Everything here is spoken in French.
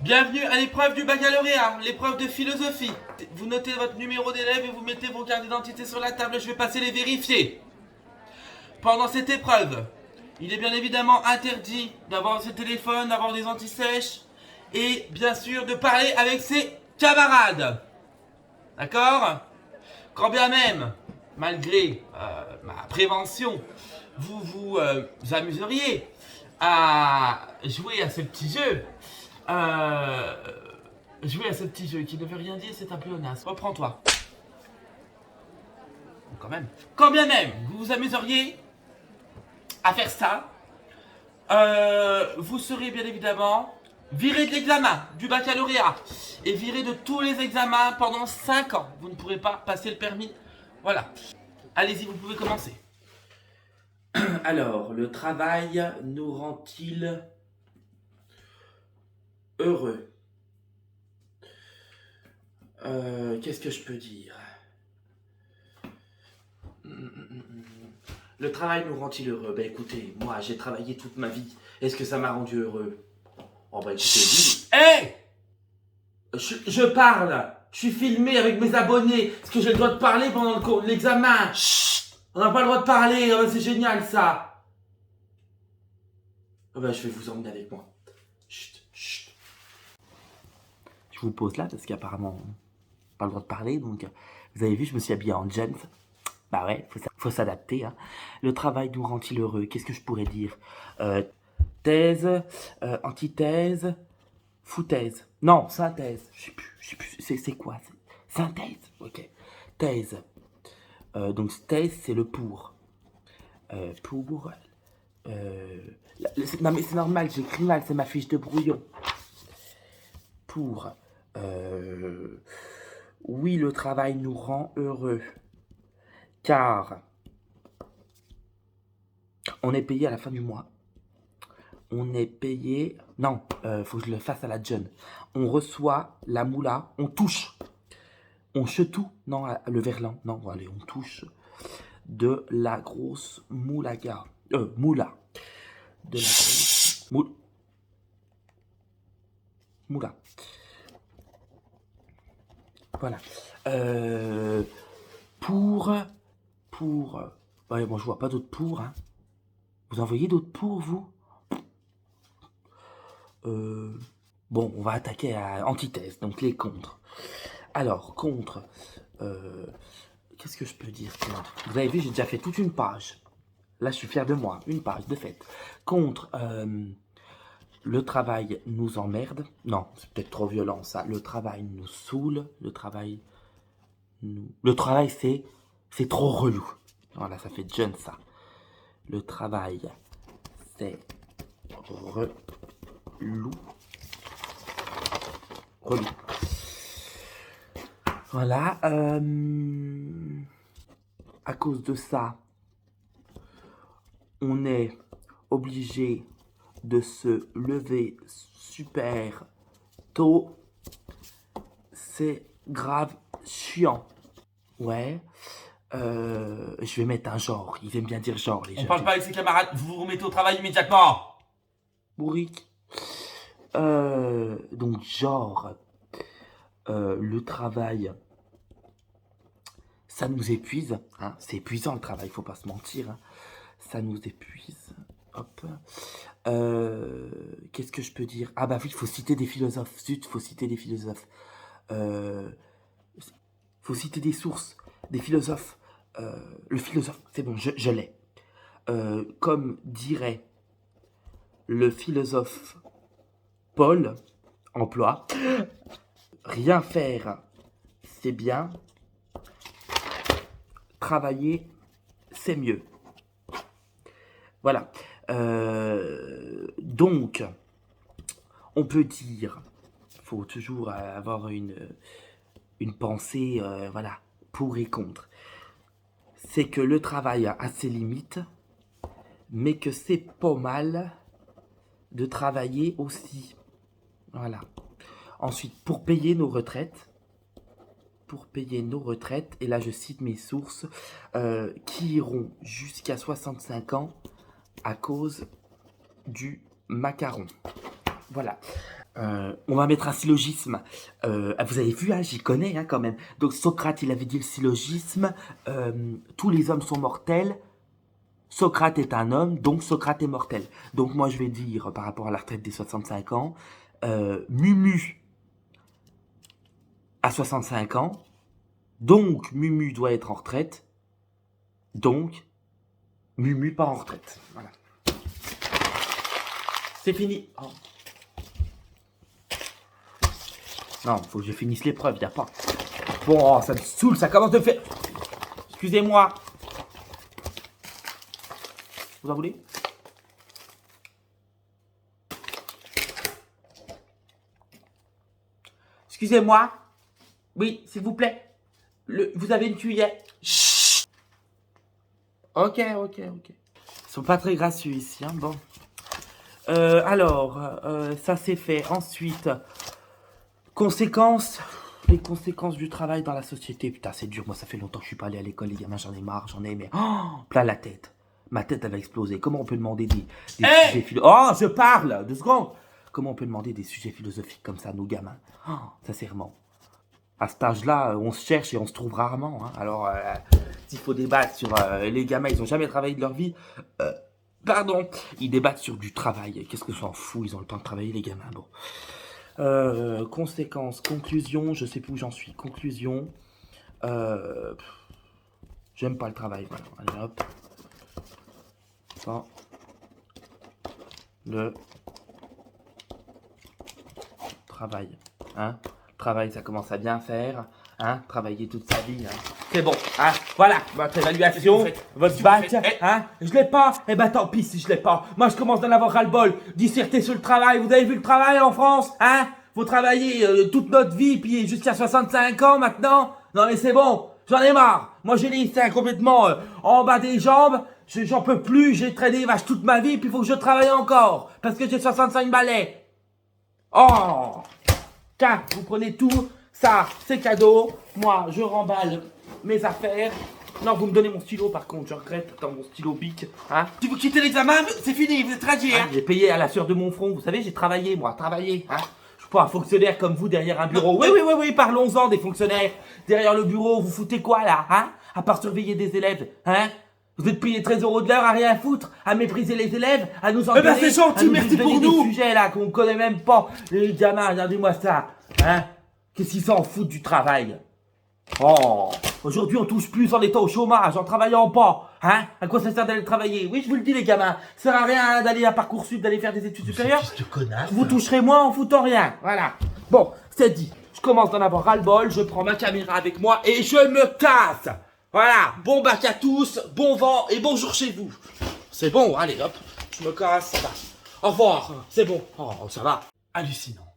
Bienvenue à l'épreuve du baccalauréat, l'épreuve de philosophie. Vous notez votre numéro d'élève et vous mettez vos cartes d'identité sur la table, je vais passer les vérifier. Pendant cette épreuve, il est bien évidemment interdit d'avoir ses téléphones, d'avoir des antisèches et bien sûr de parler avec ses camarades. D'accord? Quand bien même, malgré ma prévention, vous vous amuseriez à jouer à ce petit jeu. Jouer à ce petit jeu qui ne veut rien dire, c'est un pléonasme. Reprends-toi. Quand bien même, vous vous amuseriez à faire ça, vous serez bien évidemment viré de l'examen du baccalauréat et viré de tous les examens pendant 5 ans. Vous ne pourrez pas passer le permis. Voilà. Allez-y, vous pouvez commencer. Alors, le travail nous rend-il heureux? Qu'est-ce que je peux dire? Le travail nous rend-il heureux? Ben écoutez, moi j'ai travaillé toute ma vie. Est-ce que ça m'a rendu heureux? Oh bah écoutez, oui. Hé! Je parle! Je suis filmé avec mes abonnés. Est-ce que j'ai le droit de parler pendant l'examen? On n'a pas le droit de parler, c'est génial ça! Oh bah je vais vous emmener avec moi. Chut, chut. Je vous pose là parce qu'apparemment, pas le droit de parler, donc vous avez vu, je me suis habillé en jeans. Bah ouais, faut s'adapter. Hein. Le travail nous rend-il heureux? Qu'est-ce que je pourrais dire? Thèse, antithèse, foutaise. Non, synthèse. Je sais plus. C'est quoi? Synthèse. Ok. Thèse. Donc thèse, c'est le pour. Pour. Non mais c'est normal, j'écris mal, c'est ma fiche de brouillon. Pour. Oui, le travail nous rend heureux. Car on est payé à la fin du mois. On est payé... Non, faut que je le fasse à la jeune. On reçoit la moula, on touche. On chetou, non, le verlan. Non, allez, on touche de la grosse moulaga. Moula. De la grosse... Moula. Voilà. Pour... Ouais, bon, je vois pas d'autres pour, hein. Vous en voyez d'autres pour, vous? Bon, on va attaquer à antithèse, donc les contre. Alors, contre, qu'est-ce que je peux dire contre? Vous avez vu, j'ai déjà fait toute une page. Là, je suis fier de moi, une page de fait. Contre, le travail nous emmerde. Non, c'est peut-être trop violent ça. Le travail nous saoule. Le travail, c'est trop relou. Voilà, ça fait jeune ça. Le travail, c'est relou. Voilà. À cause de ça, on est obligé de se lever super tôt. C'est grave chiant. Ouais. Je vais mettre un genre. Ils aiment bien dire genre, les gens. On parle pas avec ses camarades. Vous vous remettez au travail immédiatement. Bourrique. Donc genre, le travail, ça nous épuise. Hein. C'est épuisant le travail, faut pas se mentir. Hein. Ça nous épuise. Hop. Qu'est-ce que je peux dire? Ah bah oui, il faut citer des philosophes. Zut, faut citer des philosophes. Faut citer des sources, des philosophes. Le philosophe, c'est bon, je l'ai. Comme dirait le philosophe Paul Emploi, rien faire, c'est bien. Travailler, c'est mieux. Voilà. Donc, on peut dire, il faut toujours avoir une pensée, voilà, pour et contre. C'est que le travail a ses limites, mais que c'est pas mal de travailler aussi. Voilà. Ensuite, pour payer nos retraites, et là je cite mes sources, qui iront jusqu'à 65 ans à cause du macaron. Voilà. On va mettre un syllogisme. Vous avez vu, hein, j'y connais hein, quand même. Donc Socrate, il avait dit le syllogisme. Tous les hommes sont mortels. Socrate est un homme, donc Socrate est mortel. Donc moi je vais dire, par rapport à la retraite des 65 ans, Mumu à 65 ans, donc Mumu doit être en retraite, donc Mumu pas en retraite. Voilà. C'est fini. Oh. Non, faut que je finisse l'épreuve, y'a pas. Bon, oh, ça me saoule, ça commence de faire... Excusez-moi. Vous en voulez? Excusez-moi. Oui, s'il vous plaît. Vous avez une cuillère. Chut. Ok. Ils sont pas très gracieux ici, hein, bon. Alors, ça c'est fait. Ensuite, conséquences. Les conséquences du travail dans la société. Putain, c'est dur. Moi, ça fait longtemps que je suis pas allé à l'école, les gamins. J'en ai marre, mais plein la tête. Ma tête, elle va exploser. Comment on peut demander des sujets philosophiques? Oh, je parle! 2 secondes! Comment on peut demander des sujets philosophiques comme ça à nos gamins? Oh, sincèrement. À cet âge-là, on se cherche et on se trouve rarement. Hein. Alors, s'il faut débattre sur... les gamins, ils n'ont jamais travaillé de leur vie. Pardon. Ils débattent sur du travail. Qu'est-ce que s'en fout? Ils ont le temps de travailler, les gamins. Bon. Conséquences, conclusion. Je sais plus où j'en suis. Conclusion. J'aime pas le travail. Voilà. Allez, hop. Le travail, hein, travail, ça commence à bien faire, hein, travailler toute sa vie, hein. C'est bon, hein, voilà, votre évaluation, votre bac, hein, je l'ai pas, eh ben tant pis si je l'ai pas, moi je commence d'en avoir ras-le-bol, disserter sur le travail, vous avez vu le travail en France, hein, faut travailler toute notre vie, puis jusqu'à 65 ans maintenant, non mais c'est bon, j'en ai marre, moi j'ai les seins complètement en bas des jambes, j'en peux plus, j'ai traîné les vaches toute ma vie, puis il faut que je travaille encore, parce que j'ai 65 balais. Oh! Tiens, vous prenez tout, ça, c'est cadeau, moi, je remballe mes affaires. Non, vous me donnez mon stylo, par contre, je regrette, attends, mon stylo bic, hein. Tu veux quitter l'examen? C'est fini, vous êtes radié, hein. J'ai payé à la sueur de mon front, vous savez, j'ai travaillé, moi, hein. Je suis pas un fonctionnaire comme vous derrière un bureau. Oui, parlons-en des fonctionnaires. Derrière le bureau, vous foutez quoi, là, hein? À part surveiller des élèves, hein? Vous êtes payé 13 € de l'heure à rien foutre, à mépriser les élèves, à nous engueuler, c'est gentil, merci pour nous. des sujets là qu'on connaît même pas. Les gamins, regardez-moi ça, hein? Qu'est-ce qu'ils s'en foutent du travail? Oh, aujourd'hui on touche plus en étant au chômage, en travaillant pas, hein? À quoi ça sert d'aller travailler? Oui, je vous le dis les gamins, ça sert à rien d'aller à Parcoursup, d'aller faire des études supérieures. Vous toucherez moins en foutant rien, voilà. Bon, c'est dit, je commence d'en avoir ras-le-bol, je prends ma caméra avec moi et je me casse. Voilà, bon bac à tous, bon vent et bonjour chez vous. C'est bon, allez hop, je me casse, ça va. Au revoir, c'est bon. Oh, ça va. Hallucinant.